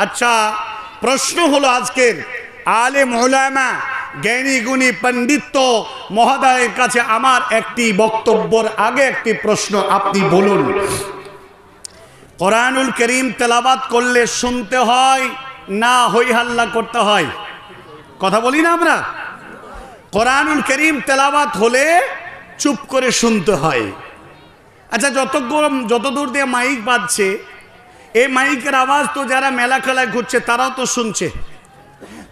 আচ্ছা, প্রশ্ন হলো আজকের আলেম উলামা জ্ঞানী গুণী পণ্ডিত মহোদয়ের কাছে আমার একটি বক্তব্যের আগে একটি প্রশ্ন, আপনি বলুন, কোরআনুল করিম তেলাওয়াত করলে শুনতে হয় না হই হাল্লা করতে হয়? কথা বলি না আমরা? কোরআনুল করিম তেলাওয়াত হলে চুপ করে শুনতে হয়। আচ্ছা, যত দূর দিয়ে মাইক বাজছে, এই মাইকের আওয়াজ তো যারা মেলা খেলায় ঘুরছে তারাও তো শুনছে।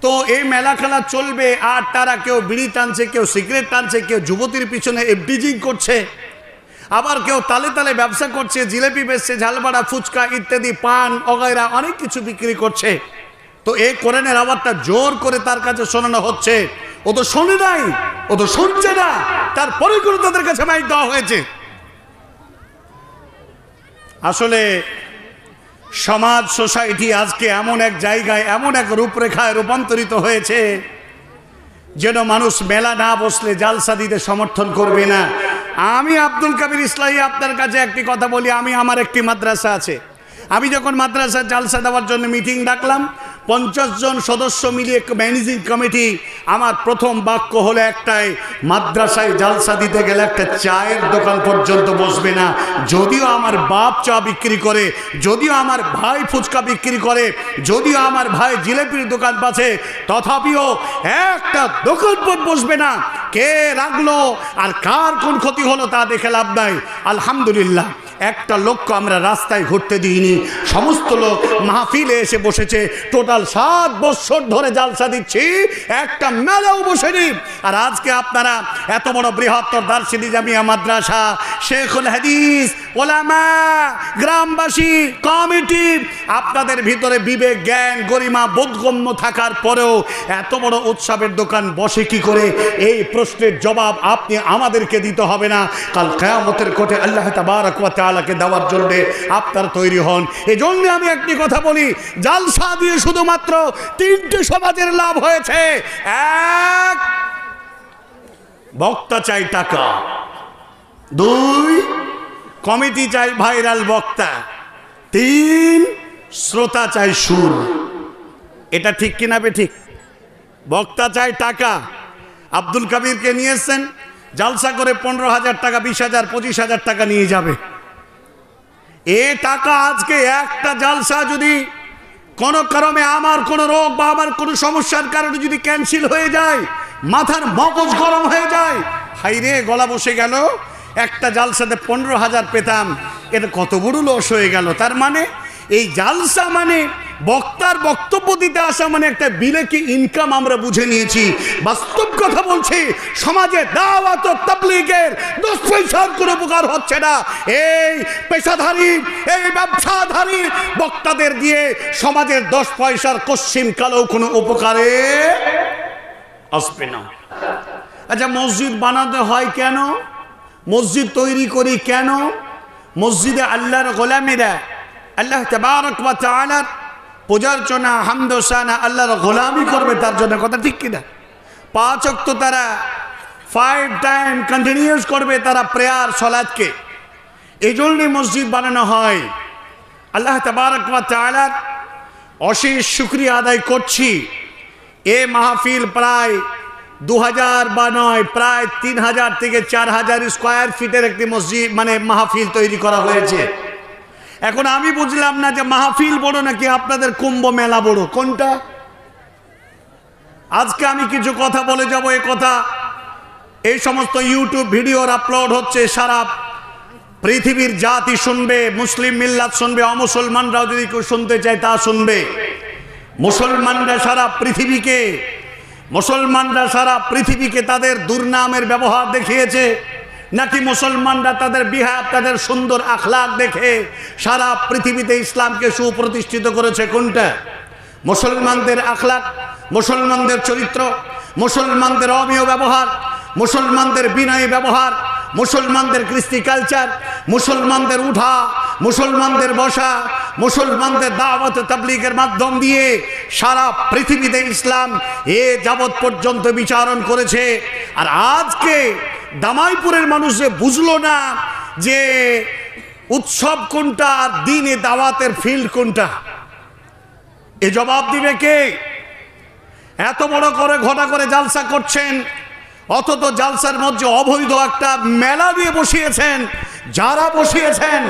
তো এই মেলা খেলা চলবে, আর তারা কেউ বিড়ি টানছে, কেউ সিগারেট টানছে, কেউ যুবতীর পিছনে এফডিজিং করছে, আবার কেউ তালে তালে ব্যবসা করছে, জিলেপি বেচছে, ঝালবাড়া, ফুচকা ইত্যাদি, পান অগায়রা অনেক কিছু বিক্রি করছে। তো এই কোরআনের আওয়াজটা জোর করে তার কাছে শোনানো হচ্ছে। ও তো শোনে নাই, ও তো শুনছে না, তারপরে করে তাদের কাছে মাইক দেওয়া হয়েছে। আসলে সমাজ সোসাইটি আজকে এমন এক জায়গায়, এমন এক রূপরেখায় রূপান্তরিত হয়েছে যেন মানুষ মেলা না বসলে জালসা দিতে সমর্থন করবে না। আমি আব্দুল কাবির ইসলাহি আপনার কাছে একটি কথা বলি, আমার একটি মাদ্রাসা আছে। আমি যখন মাদ্রাসা জালসা দেওয়ার জন্য মিটিং ডাকলাম, 50 জন সদস্য মিলিয়ে ম্যানেজিং কমিটি, আমার প্রথম বাক্য হলো একটাই, মাদ্রাসায় জালসা দিতে গেলে একটা চায়ের দোকান পর্যন্ত বসবে না। যদিও আমার বাপ চা বিক্রি করে, যদিও আমার ভাই ফুচকা বিক্রি করে, যদিও আমার ভাই জিলেপির দোকান পাচ্ছে, তথাপিও একটা দোকান পর বসবে না। কে রাখলো আর কার কোন ক্ষতি হলো তা দেখে লাভ নাই। আলহামদুলিল্লাহ, একটা লোককে আমরা রাস্তায় ঘুরতে দিইনি, সমস্ত লোক মাহফিলে এসে বসেছে। টোটাল 7 বছর ধরে জালসা দিচ্ছি, একটা মেলাও বসেনি। আর আজকে আপনারা এত বড় বৃহত্তর দারসিনী জামিয়া মাদ্রাসা, শেখুল হাদিস, ওলামা, গ্রামবাসী, কমিটি, আপনাদের ভিতরে বিবেক, জ্ঞান, গরিমা, বোধগম্য থাকার পরেও এত বড় উৎসবের দোকান বসে কি করে? এই প্রশ্নের জবাব আপনি আমাদেরকে দিতে হবে না, কাল কিয়ামতের কোঠে আল্লাহ তাবারক ওয়া তাআলাকে দেওয়ার জন্য আপনারা তৈরি হন। এজন্য আমি একটি কথা বলি, জালসা দিয়ে শুধুমাত্র 3টে সমাজের লাভ হয়েছে। 1, বক্তা চাই টাকা, 2, কমিটি চাই ভাইরাল বক্তা, 3, শ্রোতা চাই সুর। এটা ঠিক কিনা বে ঠিক? বক্তা চাই টাকা, আব্দুল কাবিরকে নিয়েছেন, জালসা করে 15,000 টাকা, 20,000, 25,000 টাকা নিয়ে যাবে। এ টাকা আজকে একটা জালসা যদি কোনো কারণে, আমার কোনো রোগ বা আমার কোনো সমস্যার কারণে যদি ক্যান্সেল হয়ে যায়, মাথার মগজ গরম হয়ে যায়, হাইরে গলা বসে গেল, একটা জালসাতে 15,000 পেতাম, এটা কত বড় লস হয়ে গেল। তার মানে এই জালসা মানে বক্তার বক্তব্য দিতে আসা মানে একটা বিলেকি ইনকাম আমরা বুঝে নিয়েছি। বাস্তব কথা বলছি, সমাজে দাওয়াত ও তাবলীগের 10 পয়সার কোনো উপকার হচ্ছে না। এই পেশাধারী, এই ব্যবসাধারী বক্তাদের দিয়ে সমাজের 10 পয়সার কশ্চিন কালেও কোনো উপকারে আসবে না। আচ্ছা, মসজিদ বানাতে হয় কেন? মসজিদ তৈরি করি কেন? মসজিদে আল্লাহর গোলামীরা আল্লাহ তাবারক ওয়া তাআলার পূজার্চনা, হামদ ও সানা, আল্লাহর গোলামি করবে তার জন্য, কথা ঠিক কিনা? 5 ওয়াক্ত তারা 5 টাইম কন্টিনিউস করবে তারা প্রেয়ার সালাতকে। এই জন্যই মসজিদ বানানো হয়। আল্লাহ তাবারক ওয়া তাআলার অশেষ শুকরিয়া আদায় করছি। এ মাহফিল প্রায় 2000 বা নয়, প্রায় 3000 থেকে 4000 স্কোয়ার ফিটের একটি মসজিদ মানে মাহফিল তৈরি করা হয়েছে। এখন আমি বুঝলাম না যে মাহফিল বড় নাকি আপনাদের কুম্ভ মেলা বড়, কোনটা? আজকে আমি কিছু কথা বলে যাব। এ কথা এই সমস্ত ইউটিউব ভিডিওর আপলোড হচ্ছে, সারা পৃথিবীর জাতি শুনবে, মুসলিম মিল্লাত শুনবে, অমুসলমানরাও যদি কেউ শুনতে চায় তা শুনবে। মুসলমানরা সারা পৃথিবীকে তাদের দুর্নামের ব্যবহার দেখিয়েছে, নাকি মুসলমানরা তাদের বিহার, তাদের সুন্দর আখলাক দেখে সারা পৃথিবীতে ইসলামকে সুপ্রতিষ্ঠিত করেছে? কোনটা? মুসলমানদের আখলাক, মুসলমানদের চরিত্র, মুসলমানদের অমীয় ব্যবহার, মুসলমানদের বিনয়ী ব্যবহার, মুসলমানদের কৃষ্টি কালচার, মুসলমানদের উঠা, মুসলমানদের বসা, মুসলমানদের দাওয়াত তাবলীগের মাধ্যম দিয়ে সারা পৃথিবীতে ইসলাম এ যাবৎ পর্যন্ত বিচারণ করেছে। আর আজকে দামাইপুরের মানুষ যে বুঝলো না যে উৎসব কোনটা আর দিনে দাওয়াতের ফিল্ড কোনটা, এ জবাব দিবে কে? এত বড় করে ঘটা করে জালসা করছেন, অথচ জালসার মধ্যে অবৈধ একটা মেলা দিয়ে বসিয়েছেন। যারা বসিয়েছেন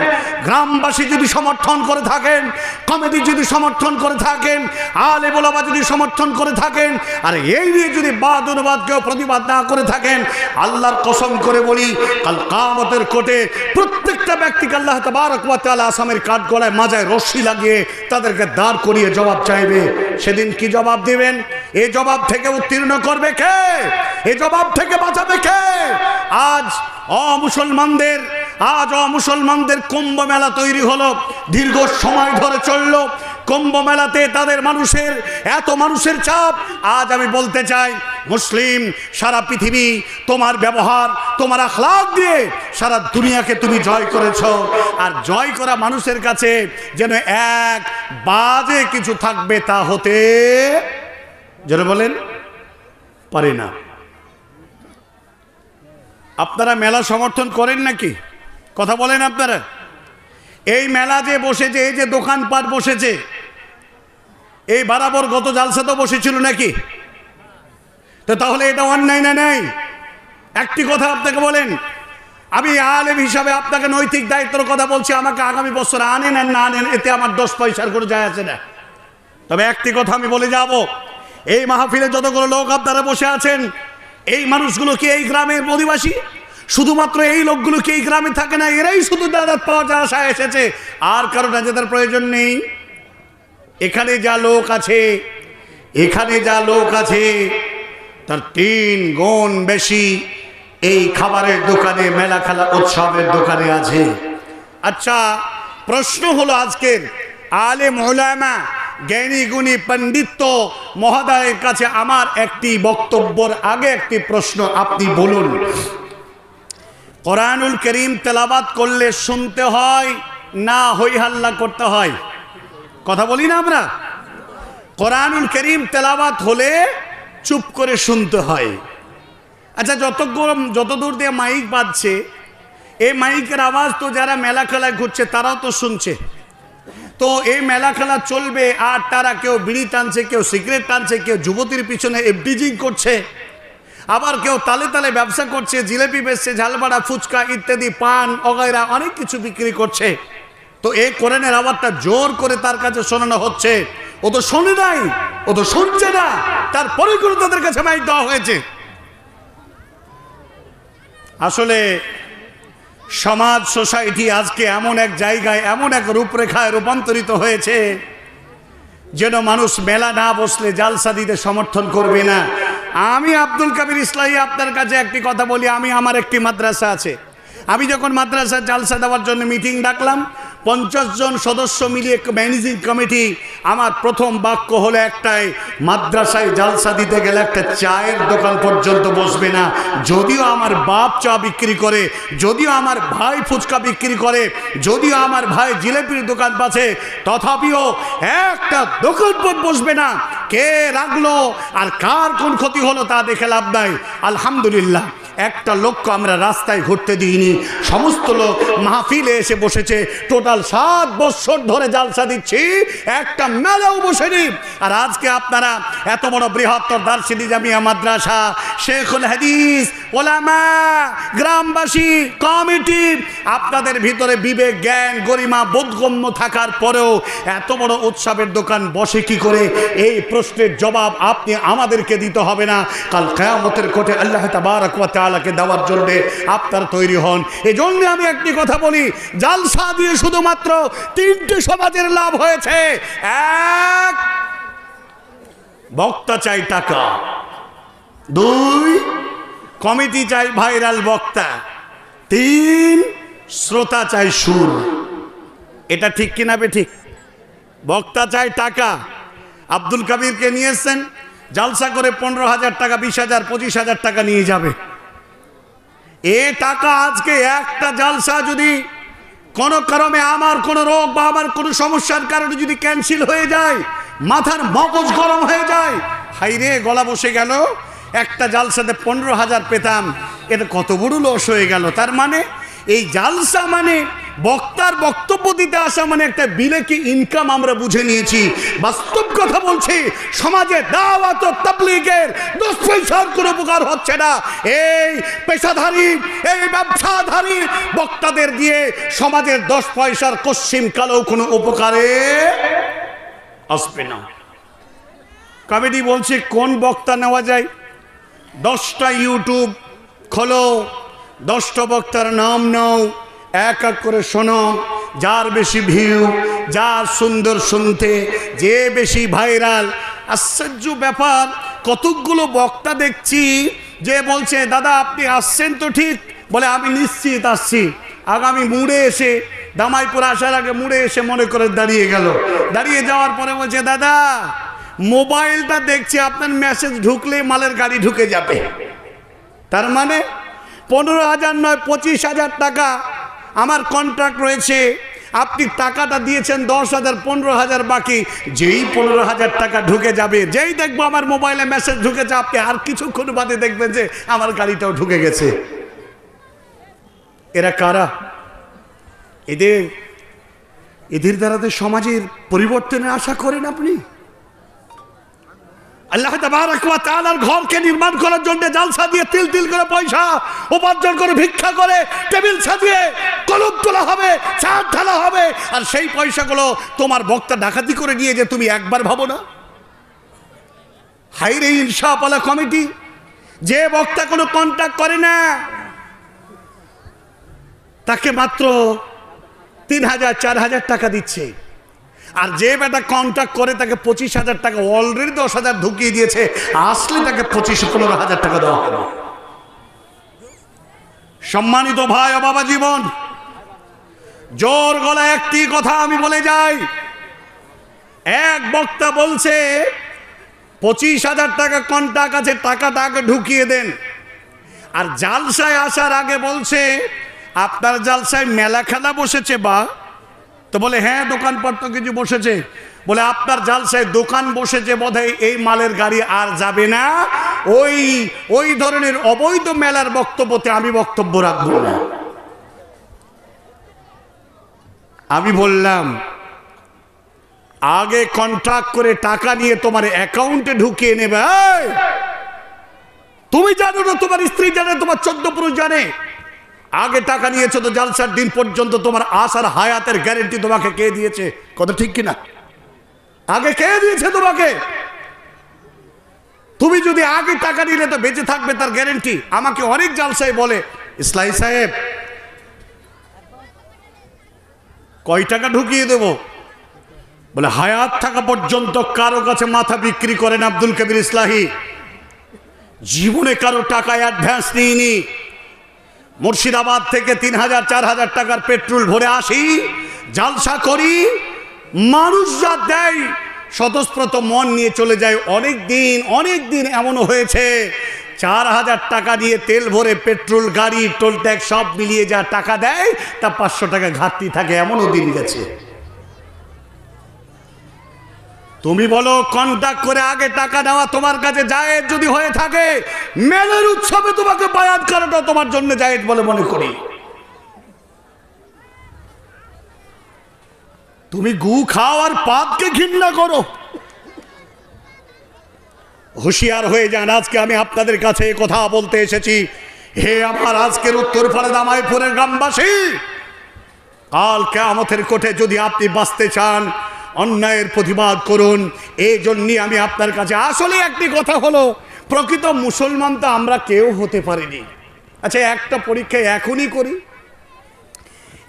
গ্রামবাসী যদি সমর্থন করে থাকেন, কমিটি যদি সমর্থন করে থাকেন, আলেম ওলামা যদি সমর্থন করে থাকেন, আর এই নিয়ে যদি বাদ অনুবাদ কেউ প্রতিবাদ না করে থাকেন, আল্লাহর কসম করে বলি কাল কিয়ামতের কোর্টে প্রত্যেকটা ব্যক্তিকে আল্লাহ তাবারক ওয়া তাআলা আসামের কাঠগড়ায় মাজায় রশি লাগিয়ে তাদেরকে দাঁড় করিয়ে জবাব চাইবে। সেদিন কি জবাব দিবেন? এই জবাব থেকে উত্তীর্ণ করবে কে? এই জবাব থেকে বাঁচাবে কে? আজ অমুসলমানদের কুম্ভ মেলা তৈরি হলো, দীর্ঘ সময় ধরে চলল। কুম্ভ মেলাতে তাদের এত মানুষের চাপ। আজ আমি বলতে চাই, মুসলিম সারা পৃথিবী তোমার ব্যবহার, তোমার আখলাক দিয়ে সারা দুনিয়াকে তুমি জয় করেছ। আর জয় করা মানুষের কাছে যেন এক বাজে কিছু থাকবে তা হতে যেন বলেন পারে না। আপনারা মেলা সমর্থন করেন নাকি? কথা বলেন আপনারা। এই মেলা যে বসেছে, এই যে দোকানপাট বসেছে, এই বরাবর গত জালসা তো বসেছিল নাকি? তো তাহলে এটা অন্যায় না? নাই। একটি কথা আপনাকে বলেন, আমি আলেম হিসাবে আপনাকে নৈতিক দায়িত্বের কথা বলছি। আমাকে আগামী বছর আনেন আর না আনেন এতে আমার 10 পয়সার করে যায় আছে না। তবে একটি কথা আমি বলে যাব, এই মাহফিলে যতগুলো লোক আপনারা বসে আছেন, এই মানুষগুলো কি এই গ্রামের অধিবাসী? শুধুমাত্র এই লোকগুলো কি এই গ্রামে থাকে না? এরাই শুধু দাদাত পাওয়া আশায় এসেছে, আর কারো নাজাতের প্রয়োজন নেই। এখানে যা লোক আছে তার 3 গুণ বেশি এই খাবারের দোকানে, মেলা খেলা উৎসবের দোকানে আছে। আচ্ছা, প্রশ্ন হলো আজকের আলেম ওলামা, জ্ঞানী গুণী পণ্ডিত মহোদয়ের কাছে আমার একটি বক্তব্যের আগে একটি প্রশ্ন। আপনি বলুন, কোরআনুল করিম তেলাওয়াত করলে শুনতে হয় না হই হাল্লা করতে হয়? কথা বলি না আমরা? কোরআনুল করিম তেলাওয়াত হলে চুপ করে শুনতে হয়। আচ্ছা, যতদূর দিয়ে মাইক বাজছে, এই মাইকের আওয়াজ তো যারা মেলা খেলায় ঘুরছে তারাও তো শুনছে। তো এই মেলা খেলা চলবে, আর তারা কেউ বিড়ি টানছে, কেউ সিগারেট টানছে, কেউ যুবতীর পিছনে এফডিজিং করছে, আবার কেউ তালে তালে ব্যবসা করছে, জিলেপি বেচছে, ঝালবাড়া, ফুচকা ইত্যাদি, পান অগাইরা অনেক কিছু বিক্রি করছে। তো এই কোরআনের আওয়াজটা জোর করে তার কাছে শোনানো হচ্ছে। ও তো শোনে নাই, ও তো শুনছে না, তারপরে করে তাদের কাছে মাইক দেওয়া হয়েছে। আসলে সমাজ, সোসাইটি আজকে এমন এক জায়গায়, এমন এক রূপরেখায় রূপান্তরিত হয়েছে যেন মানুষ মেলা না বসলে জালসা দিতে সমর্থন করবে না। আমি আব্দুল কাবির ইসলাহি আপনার কাছে একটি কথা বলি। আমার একটি মাদ্রাসা আছে। আমি যখন মাদ্রাসার জালসা দেওয়ার জন্য মিটিং ডাকলাম, 50 জন সদস্য মিলিয়ে ম্যানেজিং কমিটি, আমার প্রথম বাক্য হলো একটাই, মাদ্রাসায় জালসা দিতে গেলে একটা চায়ের দোকান পর্যন্ত বসবে না। যদিও আমার বাপ চা বিক্রি করে, যদিও আমার ভাই ফুচকা বিক্রি করে, যদিও আমার ভাই জিলেপির দোকান পাচ্ছে, তথাপিও একটা দোকান পর বসবে না। কে রাখলো আর কার কোন ক্ষতি হলো তা দেখে লাভ নাই। আলহামদুলিল্লাহ, একটা লোককে আমরা রাস্তায় ঘুরতে দিইনি। সমস্ত লোক মাহফিলে এসে বসেছে। টোটাল 7 বছর ধরে জালসা দিচ্ছি, একটা মেলাও বসেনি। আর আজকে আপনারা এত বড় বৃহত্তর দারসিনী জামিয়া মাদ্রাসা, শেখুল হাদিস, ওলামা, গ্রামবাসী, কমিটি, আপনাদের ভিতরে বিবেক, জ্ঞান, গরিমা, বোধগম্য থাকার পরেও এত বড় উৎসবের দোকান বসে কি করে? এই প্রশ্নের জবাব আপনি আমাদেরকে দিতে হবে না। কাল কিয়ামতের কোর্টে আল্লাহ তাবারক ওয়া তাআলাকে দেওয়ার জন্য আপনারা তৈরি হন। এই জন্য আমি একটি কথা বলি, জালসা দিয়ে শুধুমাত্র 3টে সমাজের লাভ হয়েছে। 1, বক্তা চাই টাকা। 2, কমিটি চাই ভাইরাল বক্তা। 3, শ্রোতা চাই সুর। এটা ঠিক কিনা বেঠিক? বক্তা চাই টাকা। আব্দুল কাবিরকে নিয়ে এসছেন, জালসা করে 15,000 টাকা, 20,000, 25,000 টাকা নিয়ে যাবে। এ টাকা আজকে একটা জালসা যদি কোনো কারণে, আমার কোনো রোগ বা আমার কোনো সমস্যার কারণে যদি ক্যান্সেল হয়ে যায়, মাথার মগজ গরম হয়ে যায়, হাইরে গলা বসে গেল, একটা জালসাতে 15,000 পেতাম, এটা কত বড় লস হয়ে গেল। তার মানে এই জালসা মানে বক্তার বক্তব্য দিতে আসা মানে একটা বিলেকি ইনকাম আমরা বুঝে নিয়েছি। বাস্তব কথা বলছি, সমাজে দাওয়াত ও তাবলীগের 10 পয়সার কোনো উপকার হচ্ছে না। এই পেশাধারী, এই ব্যবসাধারী বক্তাদের দিয়ে সমাজের 10 পয়সার কশ্চিম কালেও কোনো উপকারে আসবে না। কমিটি বলছে কোন বক্তা নেওয়া যায়? 10টা ইউটিউব খোলো, 10টা বক্তার নাম নাও, এক এক করে শোনো। যার বেশি ভিউ, যার সুন্দর শুনতে, যে বেশি ভাইরাল। আশ্চর্য ব্যাপার, কতকগুলো বক্তা দেখছি যে বলছে দাদা আপনি আসছেন তো ঠিক, বলে আমি নিশ্চিত আসছি। আগামী মুড়ে এসে, দামাইপুর আসার আগে মুড়ে এসে মনে করে দাঁড়িয়ে গেল। দাঁড়িয়ে যাওয়ার পরে বলছে দাদা মোবাইলটা দেখছি আপনার মেসেজ ঢুকলে মালের গাড়ি ঢুকে যাবে। তার মানে 15,000 নয় 25,000 টাকা আমার কন্ট্রাক্ট রয়েছে, আপনি টাকাটা দিয়েছেন 10,000, 15,000 বাকি। যেই 15,000 টাকা ঢুকে যাবে, যেই দেখবো আমার মোবাইলে মেসেজ ঢুকেছে, আপনি আর কিছুক্ষণ বাদে দেখবেন যে আমার গাড়িটাও ঢুকে গেছে। এরা কারা? এদের দ্বারা তো সমাজের পরিবর্তনের আশা করেন আপনি? আল্লাহ তাবারক ওয়া তাআলার ঘরকে নির্মাণ করার জন্য জালসা দিয়ে তিল তিল করে পয়সা উপার্জন করে ভিক্ষা করে টেবিল সাজিয়ে কলম তোলা হবে, চাঁদ ঢালা হবে, আর সেই পয়সাগুলো তোমার বক্তা ডাকাতি করে নিয়ে যে তুমি একবার ভাবো না? হাইরে ইনসাফওয়ালা কমিটি, যে বক্তা কোনো কন্ট্যাক্ট করে না তাকে মাত্র 3,000 4,000 টাকা দিচ্ছে, আর যে বেটা কন্ট্যাক্ট করে তাকে 25,000 টাকা, অলরেডি 10,000 ঢুকিয়ে দিয়েছে, আসলে তাকে 25-15,000 টাকা দেওয়া হবে। সম্মানিত ভাই ও বাবা জীবন, জোর গলা একটি কথা আমি বলে যাই। এক বক্তা বলছে 25,000 টাকা কন্ট্যাক্ট আছে, টাকাটা আগে ঢুকিয়ে দেন। আর জালসায় আসার আগে বলছে আপনার জালসায় মেলা খেলা বসেছে বা? তো বলে হ্যাঁ দোকানপাট তো কিছু বসেছে। বলে আপনার জালসায় দোকান বসেছে বোধহয়, এই মালের গাড়ি আর যাবে না, ওই ধরনের অবৈধ মেলার বক্তব্যতে আমি বক্তব্য রাখবো না। আমি বললাম আগে কন্ট্রাক্ট করে টাকা নিয়ে তোমার অ্যাকাউন্টে ঢুকিয়ে নেবে। তুমি জানো না, তোমার স্ত্রী জানে, তোমার 14 পুরুষ জানে। আগে টাকা নিয়েছো তো জালসার দিন পর্যন্ত তোমার আসার হায়াতের গ্যারেন্টি তোমাকে কে দিয়েছে? কথা ঠিক কিনা? আগে কে দিয়েছে তোমাকে? তুমি যদি আগে টাকা নিলে তো বেঁচে থাকবে তার গ্যারেন্টি। আমাকে অনেক জালসায় বলে ইসলাহি সাহেব কয় টাকা ঢুকিয়ে দেব? বলে হায়াত থাকা পর্যন্ত কারো কাছে মাথা বিক্রি করেন আব্দুল কবির ইসলাহি। জীবনে কারো টাকায় অ্যাডভান্স নিইনি। মুর্শিদাবাদ থেকে 3,000 4,000 টাকার পেট্রোল ভরে আসি, জালসা করি, মানুষ যা দেয় স্বতঃস্ফূর্ত মন নিয়ে চলে যায়। অনেক দিন এমনও হয়েছে 4,000 টাকা দিয়ে তেল ভরে পেট্রোল, গাড়ি, টোল ট্যাক্স সব মিলিয়ে যা টাকা দেয় তা 500 টাকা ঘাটতি থাকে, এমনও দিন গেছে। তুমি বলো কন্ট্যাক্ট করে আগে টাকা নেওয়া তোমার কাছে জায়েজ যদি হয়ে থাকে, মেলার উৎসবে তোমাকে বায়াত করাটা তোমার জন্য জায়েজ বলে মনে করি। তুমি গু খাও আর পাপকে ঘৃণা করো। হুঁশিয়ার হয়ে যান। আজকে আমি আপনাদের কাছে এই কথা বলতে এসেছি, হে আমার আজকের উত্তরপাড়া দামাইপুরের গ্রামবাসী, কাল কিয়ামতের কোঠে যদি আপনি বাঁচতে চান, অন্যায়ের প্রতিবাদ করুন। এই জন্যই আমি আপনার কাছে। আসলে একটি কথা হলো, প্রকৃত মুসলমান তো আমরা কেউ হতে পারিনি। আচ্ছা একটা পরীক্ষা এখনই করি,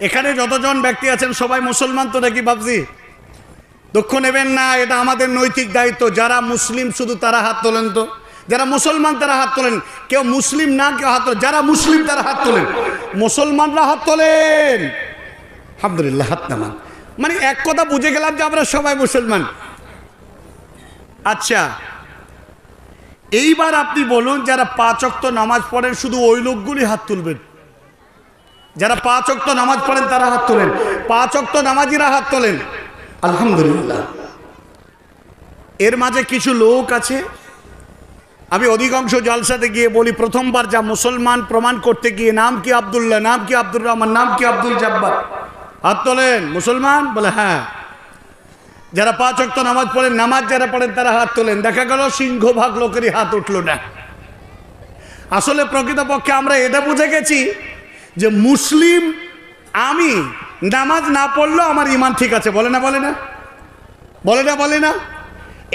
এখানে যতজন ব্যক্তি আছেন সবাই মুসলমান তো নাকি বাবজি? দুঃখ নেবেন না, এটা আমাদের নৈতিক দায়িত্ব। যারা মুসলিম শুধু তারা হাত তোলেন তো, যারা মুসলমান তারা হাত তোলেন। কেউ মুসলিম না কেউ হাত তোলেন, যারা মুসলিম তারা হাত তোলেন। মুসলমানরা হাত তোলেন, আলহামদুলিল্লাহ হাত নামান। মানে এক কথা বুঝে গেলাম যে আমরা সবাই মুসলমান। আচ্ছা এইবার আপনি বলুন, যারা 5 ওয়াক্ত নামাজ পড়েন শুধু ওই লোকগুলি হাত তুলবেন। যারা 5 ওয়াক্ত নামাজ পড়েন তারা হাত তোলেন, 5 ওয়াক্ত নামাজিরা হাত তোলেন, আলহামদুলিল্লাহ। এর মাঝে কিছু লোক আছে, আমি অধিকাংশ জলসাতে গিয়ে বলি, প্রথমবার যা মুসলমান প্রমাণ করতে গিয়ে নাম কি আব্দুল্লাহ, নাম কি আব্দুর রহমান, নাম কি আব্দুল জব্বার, হাত তোলেন। মুসলমান? বলে হ্যাঁ। যারা 5 ওয়াক্ত নামাজ পড়েন, নামাজ যারা পড়েন তারা হাত তোলেন। দেখা গেল সিংহভাগ লোকেরই হাত উঠল না। আসলে প্রকৃতপক্ষে আমরা এটা বুঝে গেছি যে মুসলিম আমি নামাজ না পড়লেও আমার ইমান ঠিক আছে। বলে না বলে না বলে না বলে না।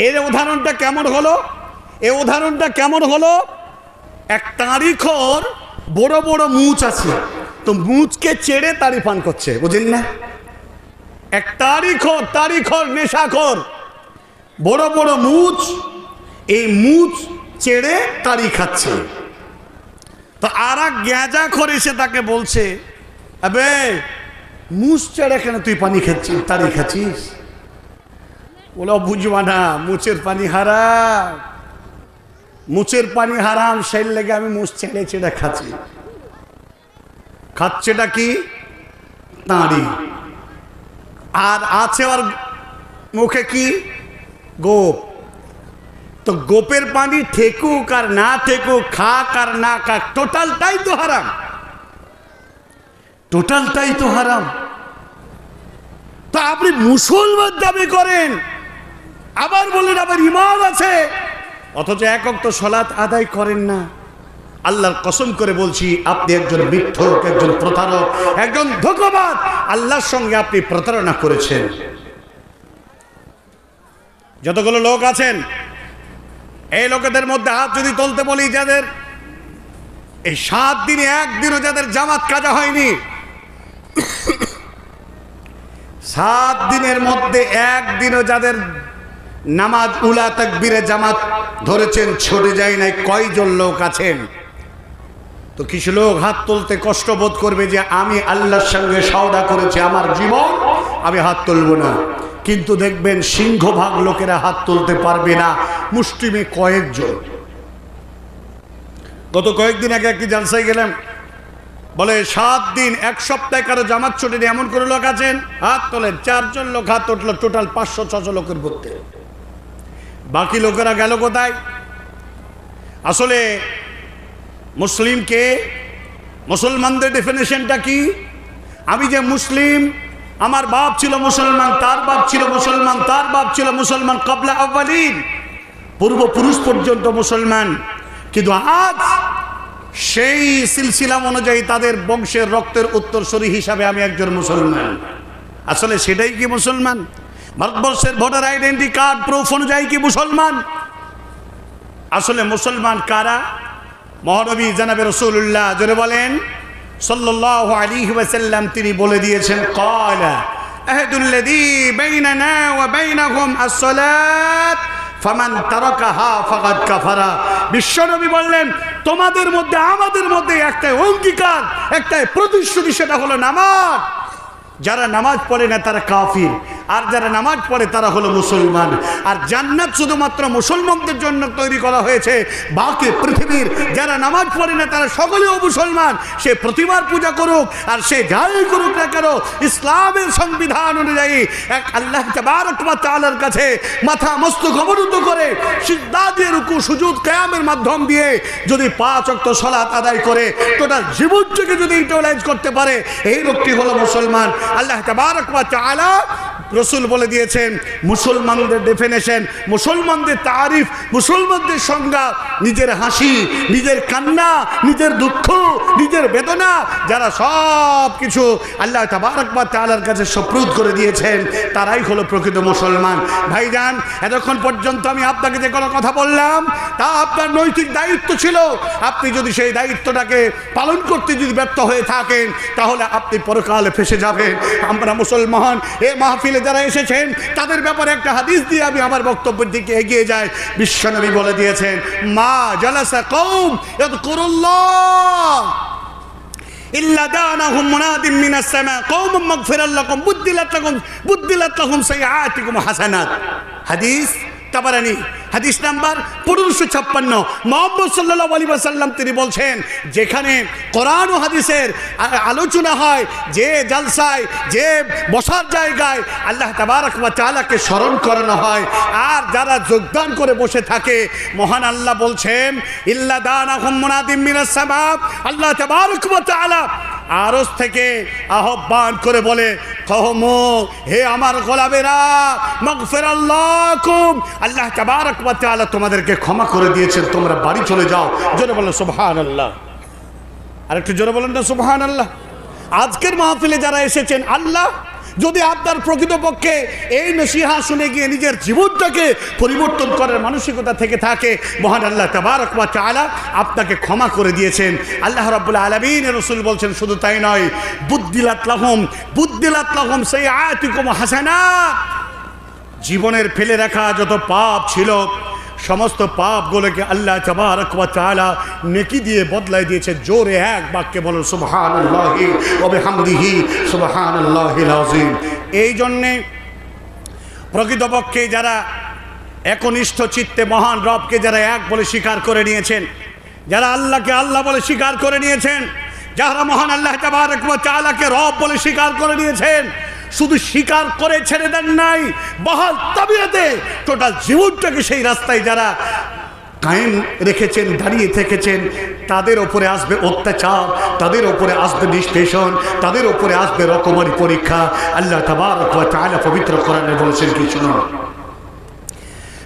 এর উদাহরণটা কেমন হলো? এই উদাহরণটা কেমন হলো? এক তারিখর বড় বড় মুচ আছে, তো মুচকে চেড়ে তারি পান করছে, বুঝলেন না? এক তারিখর নেশাখোর, বড় বড় মুচ, এই মুচ চেড়ে তারি খাচ্ছে। তো আর এক গ্যাজা খোর এসে তাকে বলছে, আবে মুচ চেড়ে কেন তুই পানি খাচ্ছিস, তারি খাচ্ছিস? বলো বুঝবা না, মুচের পানি হারাম, মুচের পানি হারাম, সেই লেগে আমি মুচ ছেড়ে ছেড়ে খাচ্ছি। খাচ্ছেটা কি? তাঁড়ি। আর আছে ওর মুখে কি? গোপ। তো গোপের পানি ঠেকুক আর না ঠেকুক, খাক আর না খাক, টোটালটাই তো হারাম, টোটালটাই তো হারাম। তো আপনি মুসলমান দাবি করেন, আবার বলেন আবার ইমান আছে, অথচ এক ওয়াক্ত সালাত আদায় করেন না। আল্লাহর কসম করে বলছি, আপনি একজন মিথ্যক, একজন প্রতারক, একজন ধোঁকাবাজ। আল্লাহর সঙ্গে আপনি প্রতারণা করেছেন। যতগুলো লোক আছেন, এই লোকেদের মধ্যে হাত যদি তুলতে বলি, যাদের এই 7 দিনে একদিনও যাদের জামাত কাজা হয়নি, 7 দিনের মধ্যে একদিনও যাদের নামাজ উলা তাকবীরে জামাত ধরেছেন, ছুটে যায় নাই, কয়জন লোক আছেন? তো কিছু লোক হাত তুলতে কষ্ট বোধ করবে যে আমি আল্লাহর সঙ্গে সওদা করেছি, আমার জীবন, আমি হাত তুলব না। কিন্তু দেখবেন সিংহভাগ লোকেরা হাত তুলতে পারবে না, মুষ্টিমে কয়েকজন। গত কয়েকদিন আগে একটি জালসায় গেলাম, বলে 7 দিন 1 সপ্তাহে কারো জামাত ছুটে এমন করে লোক আছেন, হাত তোলেন। 4 জন লোক হাত উঠলো, টোটাল 500-600 লোকের মধ্যে। বাকি লোকেরা গেল কোথায়? আসলে মুসলিমকে, মুসলমানদের ডেফিনেশনটা কি? আমি যে মুসলিম, আমার বাপ ছিল মুসলমান, তার বাপ ছিল মুসলমান, তার বাপ ছিল মুসলমান, কাবলা আউয়ালিন, পূর্বপুরুষ পর্যন্ত মুসলমান। কিন্তু আজ সেই সিলসিলা অনুযায়ী তাদের বংশের রক্তের উত্তরসূরি হিসাবে আমি একজন মুসলমান। আসলে সেটাই কি মুসলমান? ভারতবর্ষের ভোটার আইডেন্টি কার্ড প্রুফ অনুযায়ী কি মুসলমান? আসলে মুসলমান কারা? মহানবী জনাবে রাসূলুল্লাহ, জোরে বলেন সাল্লাল্লাহু আলাইহি ওয়াসাল্লাম, তিনি বলে দিয়েছেন, ক্বালা আহদুল্লাযী বাইনানা ওয়া বাইনাহুম আস-সালাত ফামান তারাকাহা ফাকাদ কাফারা। বিশ্বনবী বললেন, তোমাদের মধ্যে আমাদের মধ্যে একটাই অঙ্গীকার, একটাই প্রতিশ্রুতি, সেটা হলো নামাজ। যারা নামাজ পড়ে না তারা কাফির, আর যারা নামাজ পড়ে তারা হলো মুসলমান। আর জান্নাত শুধুমাত্র মুসলমানদের জন্য তৈরি করা হয়েছে, বাকি পৃথিবীর যারা নামাজ পড়ে না তারা সকলেও মুসলমান। সে প্রতিমার পূজা করুক আর সে যাই করুক না কেন, ইসলামের সংবিধান অনুযায়ী এক আল্লাহ তাবারক ওয়া তাআলার কাছে মাথা মস্তক অবনত করে সিজদা দিয়ে, রুকু সুজুদ কিয়ামের মাধ্যম দিয়ে যদি 5 ওয়াক্ত সালাত আদায় করে, টোটাল জীবনটাকে যদি ইউটিলাইজ করতে পারে, এই লোকটি হলো মুসলমান। আল্লাহ তাবারক ওয়া তাআলা, রসুল বলে দিয়েছেন মুসলমানদের ডেফিনেশন, মুসলমানদের তারিফ, মুসলমানদের সংজ্ঞা, নিজের হাসি, নিজের কান্না, নিজের দুঃখ, নিজের বেদনা, যারা সব কিছু আল্লাহ তাবারক ওয়া তাআলার কাছে সুপ্রুদ করে দিয়েছেন, তারাই হলো প্রকৃত মুসলমান। ভাইজান, এতক্ষণ পর্যন্ত আমি আপনাকে যে কোনো কথা বললাম, তা আপনার নৈতিক দায়িত্ব ছিল। আপনি যদি সেই দায়িত্বটাকে পালন করতে যদি ব্যর্থ হয়ে থাকেন, তাহলে আপনি পরকালে ফেসে যাবেন। আমরা মুসলমান, এ মাহফিলে যারা এসেছেন তাদের ব্যাপারে একটা হাদিস দিয়ে আমি আমার বক্তব্যের দিকে এগিয়ে যাই। বিশ্বনবী বলে দিয়েছেন, মা জালাসা কওম ইয়াযকুরুল্লাহ ইল্লা দানাহুম মুনাদিম মিনাস সামা কওমুম মাগফিরাল লাকুম বুদ্দিলাত লাকুম সাইয়্যাতিকুম হাসানাত। হাদিস তাবারানি, হাদিস নাম্বার 1556। মুহাম্মদ সাল্লাল্লাহু আলাইহি ওয়াসাল্লাম তিনি বলছেন, যেখানে কোরআন ও হাদিসের আলোচনা হয়, যে জালসায়, যে বসার জায়গায় আল্লাহ তাবারক ওয়া তাআলাকে স্মরণ করানো হয়, আর যারা যোগদান করে বসে থাকে, মহান আল্লাহ বলছেন, ইল্লা দানাহুম মুনাদিম মিনাস সামা, আল্লাহ তাবারক ওয়া তাআলা আরশ থেকে আহ্বান করে বলে, কওম, হে আমার গোলামেরা, মাগফিরাল্লাকুম, আল্লাহ তাবারক ওয়া তাআলা তোমাদেরকে ক্ষমা করে দিয়েছেন, তোমরা বাড়ি চলে যাও। জোরে বলো সুবহানাল্লাহ। আর একটু জোরে বলেন না সুবহানাল্লাহ। আজকের মাহফিলে যারা এসেছেন, আল্লাহ যদি আপনার প্রকৃতপক্ষে এই নসিহা শুনে গিয়ে নিজের জীবনটাকে পরিবর্তন করার মানসিকতা থেকে থাকে, মহান আল্লাহ তাবারক ওয়া তাআলা আপনাকে ক্ষমা করে দিয়েছেন। আল্লাহ রাব্বুল আলামিন রাসূল বলছেন, শুধু তাই নয়, বুদ্দিলাত লাহুম সাইয়্যাতিকুম হাসানাত, জীবনের ফেলে রাখা যত পাপ ছিল সমস্ত পাপগুলোকে আল্লাহ তাবারক ওয়া তাআলা নেকি দিয়ে বদলাই দিয়েছে। জোরে এক বাক্যে বলুন সুবহানাল্লাহি ওয়া বিহামদিহি সুবহানাল্লাহিল আযীম। এই জন্যে প্রকৃতপক্ষে যারা একনিষ্ঠ চিত্তে মহান রবকে যারা এক বলে স্বীকার করে নিয়েছেন, যারা আল্লাহকে আল্লাহ বলে স্বীকার করে নিয়েছেন, যারা মহান আল্লাহ তাবারক ওয়া তাআলাকে রব বলে স্বীকার করে নিয়েছেন, শুধু স্বীকার করে ছেড়ে দেন নাই, বহাল তবিয়তে টোটাল জীবনটাকে সেই রাস্তায় যারা কায়েম রেখেছেন, দাঁড়িয়ে থেকেছেন, তাদের ওপরে আসবে অত্যাচার, তাদের ওপরে আসবে নিষ্পেষণ, তাদের ওপরে আসবে রকমারি পরীক্ষা। আল্লাহ তাবারক ওয়া তাআলা পবিত্র কোরআনে বলেছেন কি শুনুন,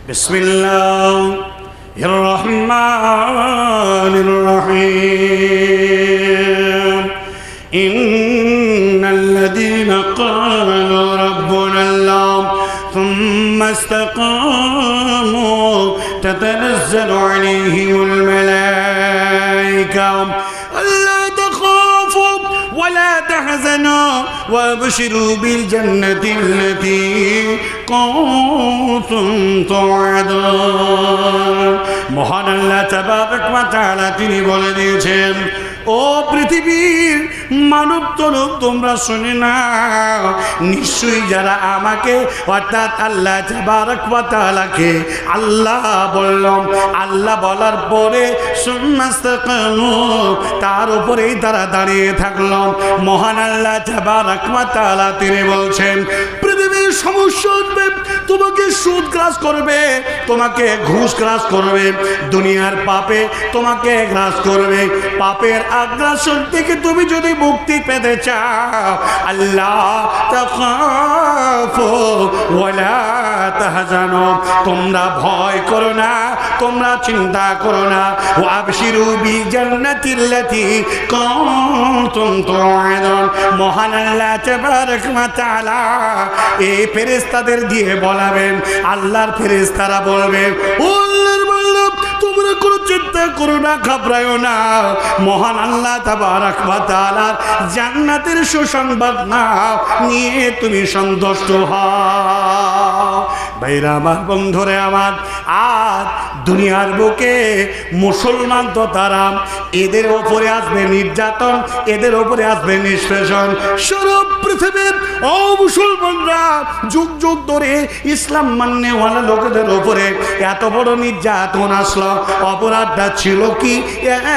বিসমিল্লাহির রহমানির রহিম। ইন্নাল্লাযীনা ক্বালু রাব্বুনাল্লাহ থুম্মা ইসতাকামু তাতানাজ্জালু আলাইহিমুল মালায়েকা আল্লা তাখাফু ওয়া লা তাহজানু ওয়াবশিরু বিল জান্নাতিল্লাতী কুনতুম তুআদুন। মহান আল্লাহ তাবারক ওয়া তাআলা তিনি বলে দিয়েছেন, ও পৃথিবীর মানব তরুণ, তোমরা শুনে না, নিশ্চয়ই যারা আমাকে অর্থাৎ আল্লাহ তাবারক ওয়া তাআলাকে আল্লাহ বললাম, আল্লাহ বলার পরে সুন্নাস্তাকামু, তার উপরেই তারা দাঁড়িয়ে থাকলাম। মহান আল্লাহ তাবারক ওয়া তাআলা তিনি বলছেন, পৃথিবীর সমস্যা উঠবে, তোমাকে সুদ গ্রাস করবে, তোমাকে ঘুষ গ্রাস করবে, দুনিয়ার পাপে তোমাকে গ্রাস করবে। পাপের আগ্রাসন থেকে তুমি যদি মুক্তি পেতে চাও, আল্লাহ তাখাফু ওয়া লা তাহজানু, তোমরা ভয় করো না, তোমরা চিন্তা করো না, ওয়াবশিরু বিল জান্নাতিল্লাতী কুনতুম তুআদুন। মহান আল্লাহ তাবারক ওয়া তাআলা এই ফেরেশতাদের দিয়ে বলাবেন, আল্লাহর ফেরেশতারা বলবে, ও আল্লাহর বান্দা, তোমরা কোনো চিন্তা করো না, ঘাবড়ায়ো না, মহান আল্লাহ তাবারক ওয়া তাআলার জান্নাতের সুসংবাদ নাও, নিয়ে তুমি সন্তুষ্ট হও। ভাইরা আমার, বন্ধুরে আমার, আজ দুনিয়ার বুকে মুসলমান তো তারা, এদের ওপরে আসবে নির্যাতন, এদের ওপরে আসবে নিষ্পেষণ। সারা পৃথিবীর অমুসলমানরা যুগ যুগ ধরে ইসলাম মান্যওয়ালা লোকেদের ওপরে এত বড় নির্যাতন আসলো। অপরাধটা ছিল কি?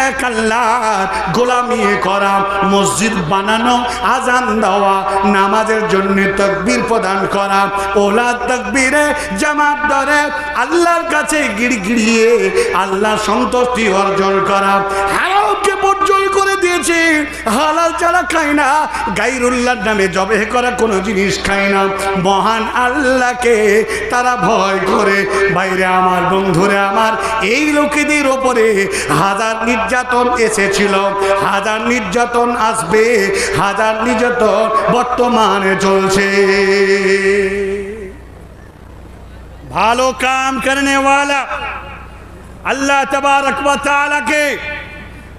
এক আল্লাহর গোলামি করা, মসজিদ বানানো, আজান দেওয়া, নামাজের জন্য তাকবীর প্রদান করা, ওলা তাকবীরে জামাত ধরে আল্লাহর কাছে গিড়গিড়িয়ে আল্লাহ সন্তুষ্টি অর্জন করা। হারামকে বর্জন করে দিয়েছে, হালাল ছাড়া খায় না, গায়রুল্লাহর নামে জবেহ করা কোনো জিনিস খায় না, মহান আল্লাহকে তারা ভয় করে। বাইরে আমার, বন্ধুরা আমার, এই লোকেদের ওপরে হাজার নির্যাতন এসেছিল, হাজার নির্যাতন আসবে, হাজার নির্যাতন বর্তমানে চলছে। ভালো কাম করনে ওয়ালা আল্লাহ তাবারক ওয়া তাআলাকে,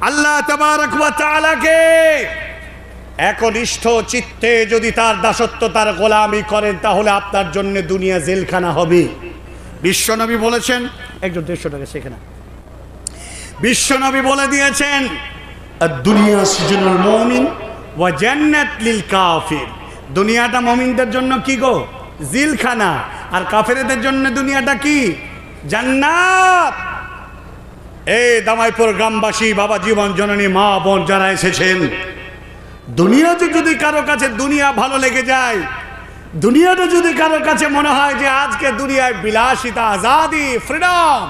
আল্লাহ তাবারক ওয়া তাআলাকে একনিষ্ঠ চিত্তে যদি তার দাসত্ব, তার গোলামি করেন, তাহলে আপনার জন্য দুনিয়া জেলখানা হবে। বিশ্বনবী বলেছেন, একজন 150 টাকা সেখানে, বিশ্বনবী বলে দিয়েছেন, দুনিয়া সিজনুল মুমিন ওয়া জান্নাত লিল কাফির। দুনিয়াটা মুমিনদের জন্য কি গো? জেলখানা। আর কাফেরদের জন্য দুনিয়াটা কি? জান্নাত। এই দামাইপুর গ্রামবাসী, বাবা জীবন জননী, মা বোন যারা এসেছেন, দুনিয়াতে যদি কারো কাছে দুনিয়া ভালো লেগে যায়, দুনিয়াটা যদি কারো কাছে মনে হয় যে আজকে দুনিয়ায় বিলাসিতা, আজাদি, ফ্রিডম,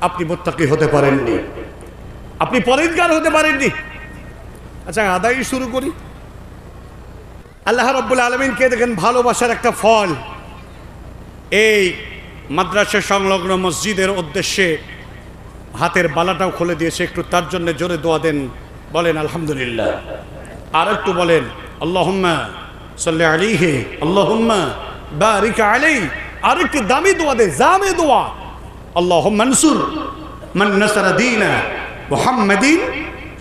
আপনি মুত্তাকি হতে পারেননি, আপনি পরেজগার হতে পারেননি। আচ্ছা আদায় শুরু করি। আল্লাহ রাব্বুল আলামিনকে দেখেন ভালোবাসার একটা ফল এই মাদ্রাসা সংলগ্ন মসজিদের উদ্দেশ্যে হাতের বালাটাও খুলে দিয়েছে, একটু তার জন্য জোরে দোয়া দেন, বলেন আলহামদুলিল্লাহ। আর একটু বলেন আল্লাহুম্মা সাল্লি আলাইহি আল্লাহুম্মা বারিক আলাইহি। আর একটু দামি দোয়া দে, জামে দোয়া, আল্লাহুম্মা আনসুর মান নাসারা দীনা মুহাম্মাদিন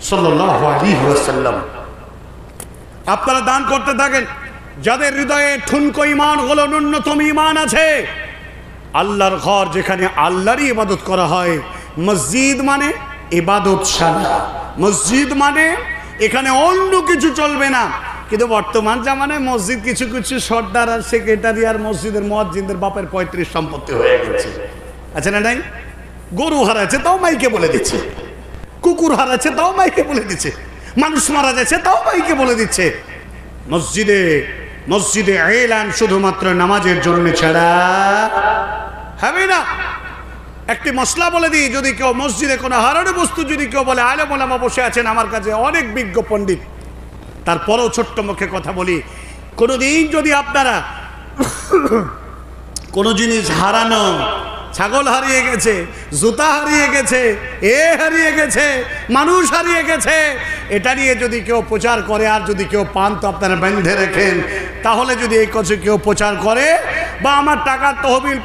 সাল্লাল্লাহু আলাইহি ওয়াসাল্লাম। আপনারা দান করতে থাকেন, যাদের হৃদয়ে ঠুনকো ঈমান হলো ন্যূনতম ঈমান আছে। আল্লাহর ঘর যেখানে আল্লাহরই ইবাদত করা হয়, মসজিদ মানে ইবাদতশালা, মসজিদ মানে এখানে অন্য কিছু চলবে না। কিন্তু বর্তমান জামানায় মসজিদ কিছু কিছু সর্দার আর সেক্রেটারি আর মসজিদের মুয়াজ্জিনদের বাপের 35 সম্পত্তি হয়ে গেছে, আছে না নাই? গরু হারাচ্ছে তাও মাইকে বলে দিচ্ছে, কুকুর হারাচ্ছে তাও মাইকে বলে দিচ্ছে, মানুষ মারা যাচ্ছে তাও মাইকে বলে দিচ্ছে। মসজিদে মসজিদে এলান শুধুমাত্র নামাজের জন্য ছাড়া হবে না। একটি মশলা বলে দিই, যদি কেউ মসজিদে কোনো হারানো বস্তু যদি কেউ বলে, আলেম ওলামা বসে আছেন আমার কাছে অনেক বিজ্ঞ পণ্ডিত, তারপরেও ছোট্ট মুখে কথা বলি, কোনোদিন যদি আপনারা কোনো জিনিস হারানো, ছাগল হারিয়ে গেছে, জুতা হারিয়ে গেছে, হারিয়ে গেছে, মানুষ হারিয়ে গেছে, এটা নিয়ে যদি কেউ প্রচার করে আর যদি কেউ পান তো আপনারা বেঁধে রেখেন, তাহলে যদি এই কথা কেউ প্রচার করে বা আমার টাকার তহবিল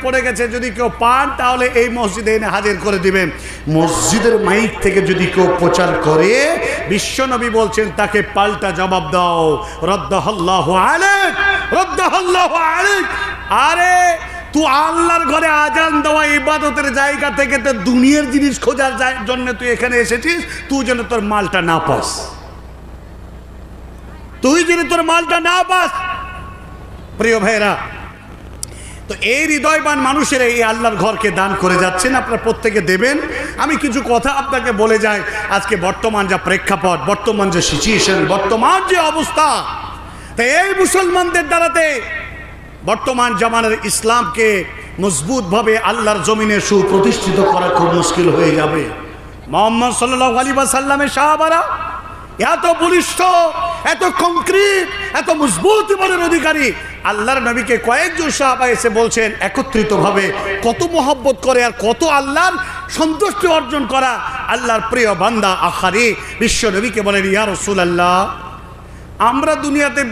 পড়ে গেছে যদি কেউ পান, তাহলে এই মসজিদে এনে হাজির করে দিবেন। মসজিদের মাইক থেকে যদি কেউ প্রচার করে, বিশ্বনবী বলছেন তাকে পাল্টা জবাব দাও, রদ্দাহাল্লাহু আলাইক, রদ্দাহাল্লাহু আলাইক। আরে তুই আল্লাহর ঘরে আজান দেওয়া ইবাদতের জায়গা থেকে তো দুনিয়ার জিনিস খোঁজার জন্য তুই এখানে এসেছিস, তুই যেন তোর মালটা না পাস, তুই যেন তোর মালটা না পাস। প্রিয় ভাইরা, তো এই হৃদয়বান মানুষের এই আল্লাহর ঘরকে দান করে যাচ্ছেন, আপনারা প্রত্যেকে দেবেন। আমি কিছু কথা আপনাকে বলে যাই। আজকে বর্তমান যা প্রেক্ষাপট, বর্তমান যে সিচুয়েশন, বর্তমান যে অবস্থা, তাই এই মুসলমানদের দ্বারাতে বর্তমান জামানার ইসলামকে মজবুতভাবে আল্লাহর জমিনে সুপ্রতিষ্ঠিত করা খুব মুশকিল হয়ে যাবে। মুহাম্মদ সাল্লাল্লাহু আলাইহি ওয়াসাল্লামের সাহাবারা এত বলিষ্ঠ, এত কংক্রিট, এত মজবুত ইমানের অধিকারী, আল্লাহর নবীকে কয়েকজন সাহাবা এসে বলছেন একত্রিতভাবে কত মহব্বত করে আর কত আল্লাহর সন্তুষ্টি অর্জন করা। আল্লাহর প্রিয় বান্দা আখারি বিশ্ব নবীকে বলেন, ইয়া রাসূলুল্লাহ, আমরা দুনিয়াতে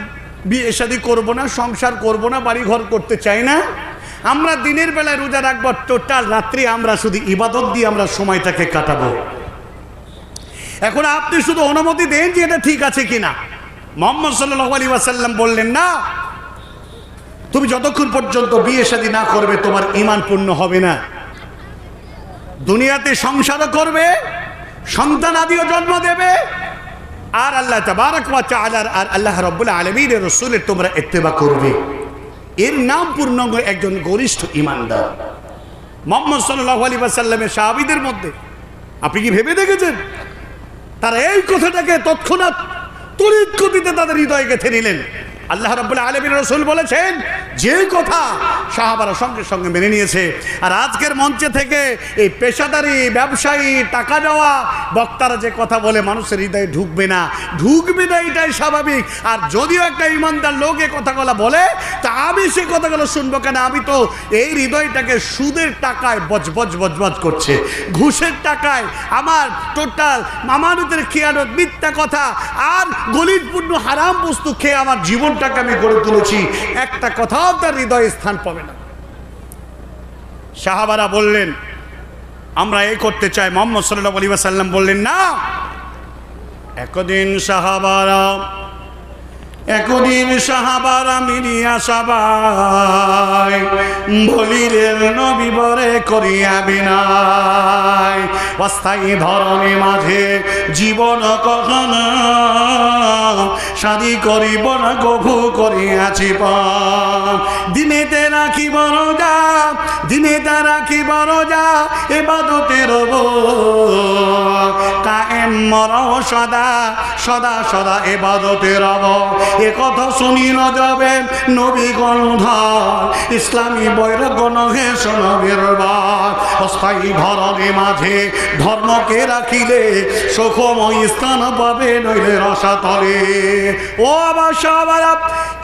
বিয়ে শাদী করবো না, সংসার করবো না, বাড়ি ঘর করতে চাই না, আমরা দিনের বেলায় রোজা রাখবো, টোটাল রাত্রি আমরা শুধু ইবাদত দিয়ে আমরা সময়টাকে কাটাবো। এখন আপনি শুধু অনুমতি দেন যে এটা ঠিক আছে কিনা। মুহাম্মদ সাল্লাল্লাহু আলাইহি ওয়াসাল্লাম বললেন, না, তুমি যতক্ষণ পর্যন্ত বিয়ে শাদী না করবে তোমার ঈমান পূর্ণ হবে না। দুনিয়াতে সংসারও করবে, সন্তান আদিও জন্ম দেবে, আর আল্লাহ তাবারক ওয়া তাআলা আর আল্লাহ রাব্বুল আলামিনের রাসূলের তোমরা ইত্তেবা করবে, এর নাম পূর্ণাঙ্গ একজন গরিষ্ঠ ঈমানদার। মুহাম্মদ সাল্লাল্লাহু আলাইহি ওয়াসাল্লামের সাহাবীদের মধ্যে আপনি কি ভেবে দেখেছেন তারা এই কথাটাকে তৎক্ষণাৎ তড়িৎ গতিতে তাদের হৃদয়ে গেঁথে নিলেন? আল্লাহ রাব্বুল আলামিনের রাসূল বলেছেন যে কথা সাহাবারা সঙ্গে সঙ্গে মেনে নিয়েছে। আর আজকের মঞ্চে থেকে এই পেশাদারি ব্যবসায়ী টাকা দেওয়া বক্তারা যে কথা বলে মানুষের হৃদয়ে ঢুকবে না, এটাই স্বাভাবিক। আর যদিও একটা ইমানদার লোক এই কথাগুলো বলে, তা আমি সে কথাগুলো শুনবো কেন? আমি তো এই হৃদয়টাকে সুদের টাকায় বজবজ করছে, ঘুষের টাকায় আমার টোটাল আমানতের খেয়ানত, মিথ্যা কথা আর গলিতপূর্ণ হারাম বস্তু খেয়ে আমার জীবনটাকে আমি গড়ে তুলেছি, একটা কথাও তার হৃদয়ে স্থান পাবে না। সাহাবারা বললেন আমরা এই করতে চাই। মুহাম্মদ সাল্লাল্লাহু আলাইহি ওয়াসাল্লাম বললেন না। একদিন সাহাবারা মিলিয়া সবাই বলিলেন নবী বরে করিয়া বিনাই, অস্থায়ী ধরনের মাঝে জীবন কখনো শাদী করিব না, কভু করিয়াছি পান। দিনেতে রাখিব রোজা, দিনেতে রাখিব রোজা, ইবাদতের কায়েম মরও সদা সদা সদা ইবাদতের এ কথা শুনিল যাবে নবী গন্ধ ইসলামী বৈরাগ্য নহে শোনবের বাদ। অস্থায়ী ধরনে মাঝে ধর্মকে রাখিলে সুখময় স্থান পাবে নইলে রসাতলে। ও আমার সবার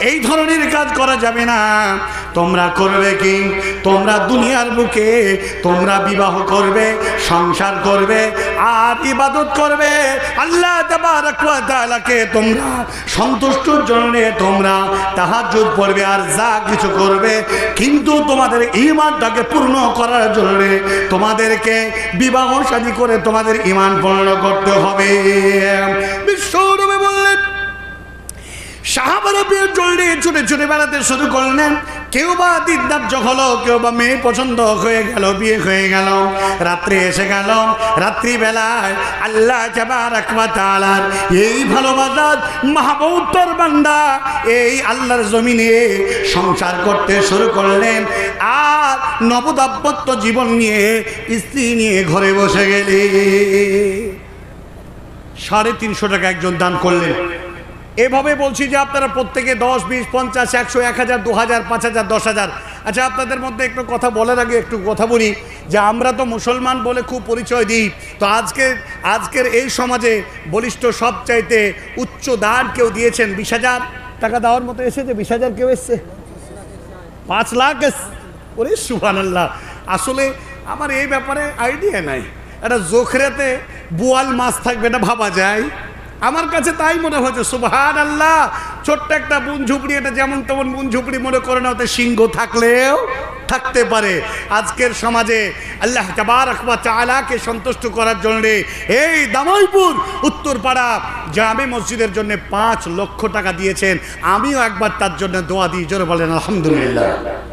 এই ধরনের কাজ করা যাবে না। তোমরা করবে কি? তোমরা দুনিয়ার বুকে তোমরা বিবাহ করবে, সংসার করবে আর ইবাদত করবে। আল্লাহ তাবারক ওয়া তাআলাকে তোমরা সন্তুষ্টর জন্য তোমরা তাহাজ্জুদ পড়বে আর যা কিছু করবে, কিন্তু তোমাদের ঈমানটাকে পূর্ণ করার জন্য তোমাদেরকে বিবাহ শাদী করে তোমাদের ঈমান পূর্ণ করতে হবে। বিশ্বনবী বললেন, সাহাবারা বিয়ের জন্য ছুটে ছুটে বেড়াতে শুরু করলেন। কেউ বা দিদার্য হলো, কেউ বা মেয়ে পছন্দ হয়ে গেল, বিয়ে হয়ে গেল, রাত্রি এসে গেল। রাত্রিবেলায় আল্লাহ তাবারক ওয়া তাআলার এই ভালোবাসার মাহবুবতর বান্দা এই আল্লাহর জমিনে সংসার করতে শুরু করলেন আর নবদাম্পত্য জীবন নিয়ে স্ত্রী নিয়ে ঘরে বসে গেলে 350 টাকা একজন দান করলেন। এভাবে বলছি যে আপনারা প্রত্যেকে 10, 20, 50, 100, 1000, 2000, 5000, 10000। আচ্ছা, আপনাদের মধ্যে একটু কথা বলার আগে একটু কথা বলি যে আমরা তো মুসলমান বলে খুব পরিচয় দিই, তো আজকের এই সমাজে বলিষ্ঠ সবচাইতে উচ্চ দান কেউ দিয়েছেন 20,000 টাকা দেওয়ার মতো এসেছে। 20,000 কেউ এসছে? 5 লাখ এসছে। ওরে সুবহানাল্লাহ। আসলে আমার এই ব্যাপারে আইডিয়া নাই। একটা জোখরাতে বোয়াল মাছ থাকবে, এটা ভাবা যায়? আমার কাছে তাই মনে হয়েছে। সুবহানাল্লাহ। ছোট্ট একটা বুন ঝুপড়ি, এটা যেমন তেমন বুন ঝুপড়ি মনে করে না, ওতে সিংহ থাকলেও থাকতে পারে। আজকের সমাজে আল্লাহ তাবারক ওয়া তাআলাকে সন্তুষ্ট করার জন্য এই দামাইপুর উত্তরপাড়া জামে মসজিদের জন্য 5 লক্ষ টাকা দিয়েছেন। আমিও একবার তার জন্য দোয়া দিই, জোরে বলেন আলহামদুলিল্লাহ।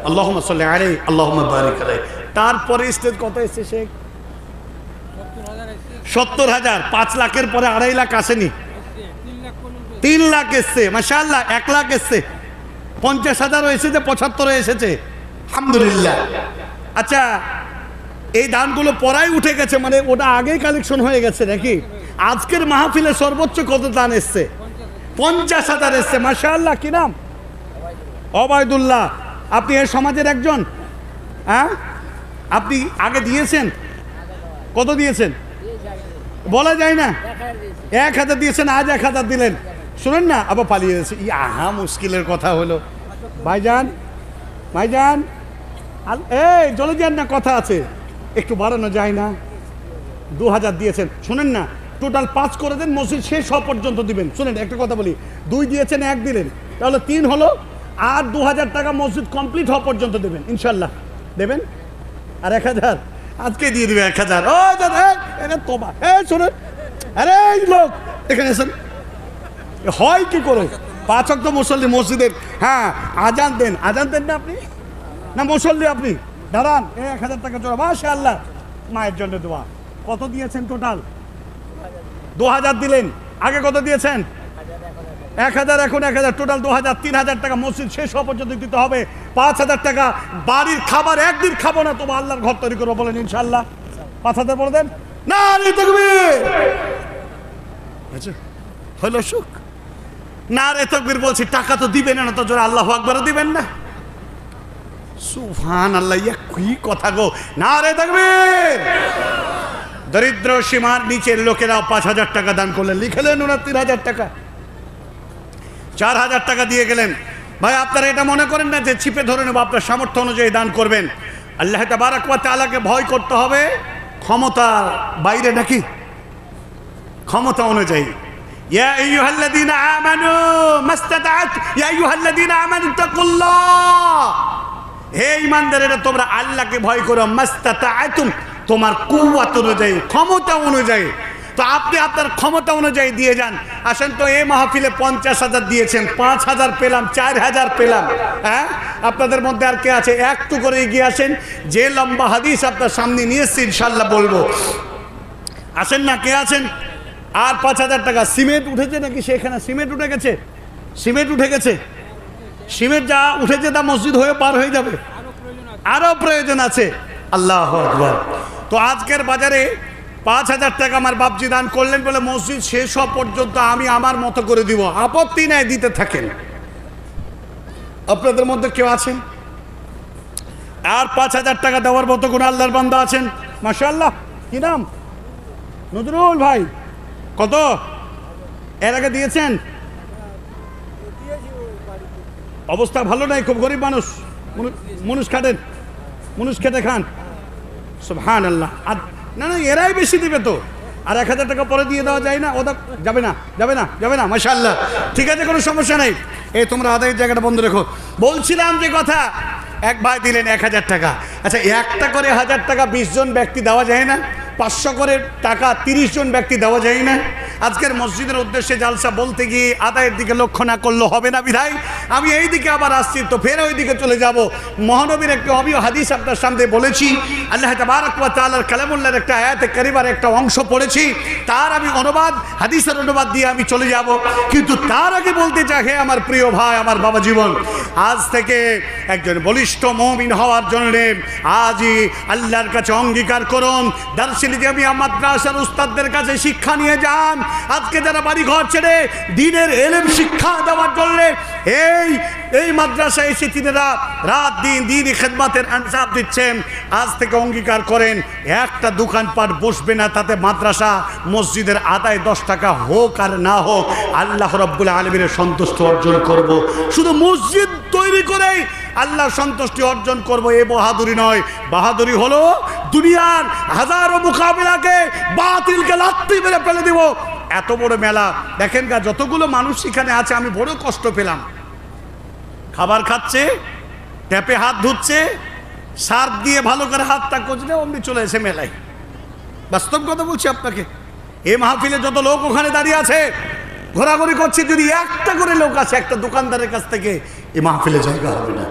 আল্লাহুম্মা সাল্লি আলাইহি আল্লাহুম্মা বারিক আলাইহি। তারপরে স্টেজ কত এসেছে শেখ? 70,000। 5 লাখের পরে 2.5 লাখ আসেনি? 3 লাখ এসছে। মাশাআল্লাহ। 1 লাখ এসছে। 50,000 এসেছে, 75 এসেছে। আলহামদুলিল্লাহ। আচ্ছা, এই দানগুলো পরাই উঠে গেছে, মানে ওটা আগেই কালেকশন হয়ে গেছে নাকি? আজকের মাহফিলে সর্বোচ্চ কত দান এসছে? 50,000 এসছে। মাশাআল্লাহ। কি নাম? ওবায়দুল্লাহ। আপনি এই সমাজের একজন? হ্যাঁ, আপনি আগে দিয়েছেন? কত দিয়েছেন বলা যায় না? 1000 দিয়েছেন, আজ 1000 দিলেন। শুনেন না, আবার পালিয়ে গেছে। আহা, মুশকিলের কথা হলো। ভাইজান এই চলে যান না, কথা আছে, একটু বাড়ানো যায় না? 2000 দিয়েছেন। শুনেন না, টোটাল 5 করে দেন, মসজিদ শেষ হওয়া পর্যন্ত দিবেন। শুনেন, একটা কথা বলি, 2 দিয়েছেন, 1 দিলেন, তাহলে 3 হলো। আর 2000 টাকা মসজিদ কমপ্লিট হওয়া পর্যন্ত দেবেন, ইনশাল্লাহ দেবেন। আর 1000 আজকে দিয়ে দিবে। 1000। ও দাদা, এটা তোমার। শোনেন, আরে এই লোক এখানে এসেন, হয় কি করে? 5 ওয়াক্ত মুসল্লি মসজিদের। হ্যাঁ, আজান দেন না আপনি? না মুসল্লি আপনি? দাঁড়ান। 1000 টাকা জোড়া। মাশাআল্লাহ। মায়ের জন্য দোয়া। কত দিয়েছেন টোটাল? 2000 দিলেন। আগে কত দিয়েছেন? 1000। এখন 1000, টোটাল 2000। 3000 টাকা মসজিদ শেষ হওয়া পর্যন্ত দিতে হবে। 5000 টাকা বাড়ির খাবার, একদিন খাবো না, তোমার আল্লাহর ঘর তৈরি করবো, বলেন ইনশাল্লাহ। 5000 বলে দেন। না আচ্ছা, হলো সুখ। না রে তাকবীর বলছি, টাকা তো দিবেন না, তো জোরে আল্লাহু আকবার দিবেন না? সুবহানাল্লাহ। ইয়া কি কথা গো! না রে তাকবীর। দরিদ্র সীমার নিচের লোকেরাও 5000 টাকা দান করলেন। লিখলেন 29,000 টাকা। 4000 টাকা দিয়ে গেলেন। ভাই, আপনারা এটা মনে করেন না যে চিপে ধরে নেব, আপনার সামর্থ্য অনুযায়ী দান করবেন। আল্লাহ তাবারক ওয়া তাআলাকে ভয় করতে হবে, ক্ষমতা বাইরে নাকি, ক্ষমতা অনুযায়ী। ইয়া আইয়ুহাল্লাযীনা আমানু মাসতাতা'ত, ইয়া আইয়ুহাল্লাযীনা আমানু তাকুল্লাহ। হে ঈমানদারেরা, তোমরা আল্লাহকে ভয় করো। মাসতাতা'তুম, তোমার কুওয়াত অনুযায়ী, ক্ষমতা অনুযায়ী। তো আপনি আপনার ক্ষমতা অনুযায়ী দিয়ে যান। আসেন তো, এই মাহফিলে 50,000 দিয়েছেন, 5000 পেলাম, 4000 পেলাম। হ্যাঁ, আপনাদের মধ্যে আর কে আছে? একটু করে এগিয়ে আসেন। যে লম্বা হাদিস আপনার সামনে নিয়ে এসছি, ইনশাল্লাহ বলবো। আসেন না, কে আছেন? আর 5000 টাকা। সিমেন্ট উঠেছে নাকি? সেখানে সিমেন্ট উঠে গেছে। সিমেন্ট উঠে গেছে। সিমেন্ট যা উঠেছে তা মসজিদ হয়ে পার হয়ে যাবে। আরো প্রয়োজন আছে। আল্লাহু আকবার। তো আজকের বাজারে 5000 টাকা আমার বাপজি দান করলেন বলে মসজিদ শেষ হওয়া পর্যন্ত আমি আমার মতো করে দিব, আপত্তি নাই, দিতে থাকেন। আপনাদের মধ্যে কেউ আছেন আর 5000 টাকা দেওয়ার মতো কোন আল্লাহর বান্দা আছেন? মাশাআল্লাহ। কি নাম? নজরুল ভাই। কত এর আগে দিয়েছেন? অবস্থা ভালো নাই, খুব গরিব মানুষ, মানুষ খাটেন, মানুষ খেটে খান। সুবহানাল্লাহ। আর না না, এরাই বেশি দিবে তো। আর 1000 টাকা পরে দিয়ে দেওয়া যায় না? ওটা যাবে না, যাবে না, যাবে না। মাশাআল্লাহ, ঠিক আছে, কোনো সমস্যা নেই। এই তোমরা আদায়ের জায়গাটা বন্ধ রেখো। বলছিলাম যে কথা, এক ভাই দিলেন 1000 টাকা। আচ্ছা, একটা করে 1000 টাকা 20 জন ব্যক্তি দেওয়া যায় না? 500 করে টাকা 30 জন ব্যক্তি দেওয়া যায় না? আজকের মসজিদের উদ্দেশ্যে জালসা বলতে গিয়ে আদায়ের দিকে লক্ষ্য না করলে হবে না বিধায় আমি এই দিকে আবার আসছি, তো ফের ওই দিকে চলে যাব। মহানবীর একটি অবিয় হাদিস আপনার সামনে বলেছি, আল্লাহ তাবারক ওয়া তাআলার কালামুল্লাহর একটা আয়াতে কারিমার একটা অংশ পড়েছি, তার আমি অনুবাদ, হাদিসের অনুবাদ দিয়ে আমি চলে যাব। কিন্তু তার আগে বলতে চাই, হে আমার প্রিয় ভাই, আমার বাবা জীবন, আজ থেকে একজন বলিষ্ঠ মুমিন হওয়ার জন্য আজই আল্লাহর কাছে অঙ্গীকার করুন, দার্শনিক জামিয়া মাদ্রাসার উস্তাদদের কাছে শিক্ষা নিয়ে যান। আজকে যারা বাড়ি ঘর ছেড়ে দ্বীনের ইলম শিক্ষা দেওয়ার জন্য এই মাদ্রাসায় এসে তিনারা রাত দিন দ্বীনি খেদমতের আনসাব দিচ্ছেন, আজ থেকে অঙ্গীকার করেন একটা দোকানপাট বসবে না, তাতে মাদ্রাসা মসজিদের আদায় 10 টাকা হোক আর না হোক, আল্লাহ রাব্বুল আলামিনের সন্তুষ্টি অর্জন করব। শুধু মসজিদ তৈরি করেই আল্লাহর সন্তুষ্টি অর্জন করব, এ বাহাদুরি নয়। বাহাদুরি হলো দুনিয়ার হাজারো মোকাবিলাকে, বাতিলকে লাত্তি মেরে ফেলে দিব। এত বড় মেলা দেখেন গা, যতগুলো মানুষ এখানে আছে, আমি বড় কষ্ট পেলাম। খাবার খাচ্ছে, ট্যাপে হাত ধুচ্ছে, সার্ফ দিয়ে ভালো করে হাতটা কচলে অমনি চলে এসে মেলায়। বাস্তব কথা বলছি আপনাকে। এই মাহফিলে যত লোক ওখানে দাঁড়িয়ে আছে, ঘোরাঘুরি করছে, যদি একটা করে লোক আছে একটা দোকানদারের কাছ থেকে, এই মাহফিলে জায়গা হবে না।